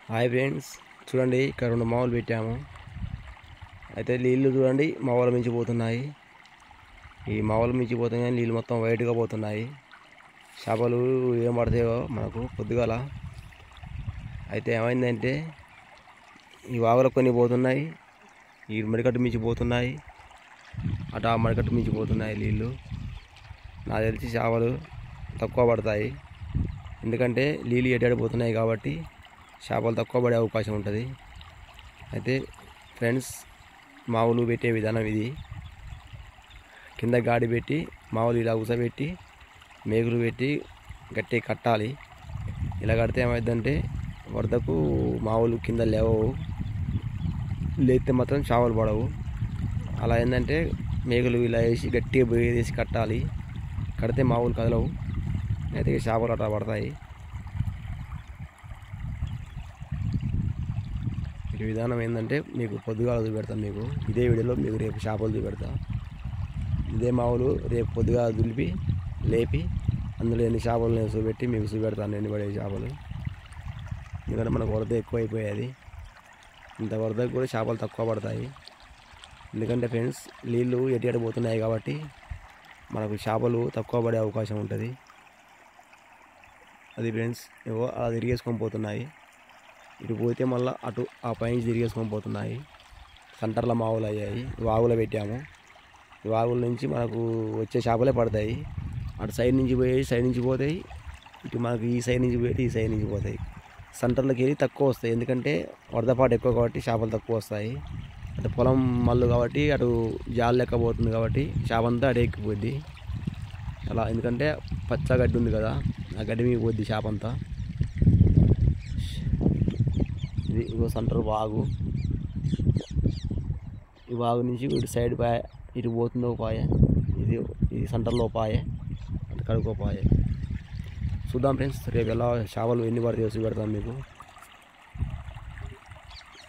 Hi friends, చూడండి ఇక్కడ 2 మావులు పెట్టాము. అయితే నీళ్ళు చూడండి మావుల మించి పోతున్నాయి. ఈ మావుల మించి పోతున్నాయి, నీళ్ళు మొత్తం వైట్గా పోతున్నాయి. చేపలు ఏం పడతాయో మనకు పొద్దుగాల. అయితే ఏమైందంటే ఈ వాగులో కొన్ని పోతున్నాయి, ఈ మడికట్టు మించి పోతున్నాయి, అటు ఆ మడికట్టు మించి పోతున్నాయి నీళ్ళు. నాకు తెలిసి చేపలు తక్కువ పడతాయి, ఎందుకంటే నీళ్ళు ఎటాడిపోతున్నాయి కాబట్టి చేపలు తక్కువ పడే అవకాశం ఉంటుంది. అయితే ఫ్రెండ్స్, మావులు పెట్టే విధానం ఇది. కింద గాడి పెట్టి మావులు ఇలా ఉసబెట్టి మేకులు పెట్టి గట్టి కట్టాలి. ఇలా కడితే ఏమైందంటే వరదకు మావులు కింద లేవవు, లేస్తే మాత్రం చేపలు పడవు. అలా ఏంటంటే మేకులు ఇలా వేసి గట్టిగా వేసి కట్టాలి. కడితే మావులు కదలవు, అయితే చేపలు అట్లా పడతాయి. ఈ విధానం ఏంటంటే మీకు పొద్దుగాల చూపెడతాను. మీకు ఇదే వీడియోలో మీకు రేపు చేపలు చూపెడతా. ఇదే మావులు రేపు పొద్దుగాల దులిపి లేపి అందులో ఎన్ని చేపలు నేను చూపెట్టి మీకు చూపెడతాను, ఎన్ని పడే చేపలు. ఎందుకంటే మనకు వరద ఎక్కువ అయిపోయేది, ఇంత వరదకు కూడా చేపలు తక్కువ పడతాయి. ఎందుకంటే ఫ్రెండ్స్, నీళ్ళు ఎటు పోతున్నాయి కాబట్టి మనకు చేపలు తక్కువ పడే అవకాశం ఉంటుంది. అది ఫ్రెండ్స్, ఏవో అలా తిరిగేసుకొని పోతున్నాయి. ఇటు పోతే మళ్ళీ అటు ఆ పైనుంచి తిరిగేసుకొని పోతున్నాయి. సెంటర్లో మావులు అయ్యాయి, వాగులో పెట్టాము. ఈ వాగుల నుంచి మనకు వచ్చే చేపలే పడతాయి. అటు సైడ్ నుంచి పోయి సైడ్ నుంచి పోతాయి, ఇటు మనకు ఈ సైడ్ నుంచి పోయి ఈ సైడ్ నుంచి పోతాయి. సెంటర్లోకి వెళ్ళి తక్కువ వస్తాయి, ఎందుకంటే వరదపాటు ఎక్కువ కాబట్టి చేపలు తక్కువ వస్తాయి. అటు పొలం మళ్ళు కాబట్టి అటు జాలు లెక్క పోతుంది కాబట్టి చేప అంతా అటు ఎక్కిపోద్ది. అలా ఎందుకంటే పచ్చ గడ్డి ఉంది కదా, ఆ గడ్డి మీద పోద్ది చేప అంతా. ఇది ఇగో సెంటర్ వాగు. ఈ వాగు నుంచి ఇటు సైడ్ పాయ, ఇటు పోతుందో పాయ, ఇది సెంటర్లో పాయ, అటు కడుకో పాయ. చూద్దాం ఫ్రెండ్స్, రేపు ఎలా చేపలు ఎన్ని పడతాయో చూపెడతాం మీకు.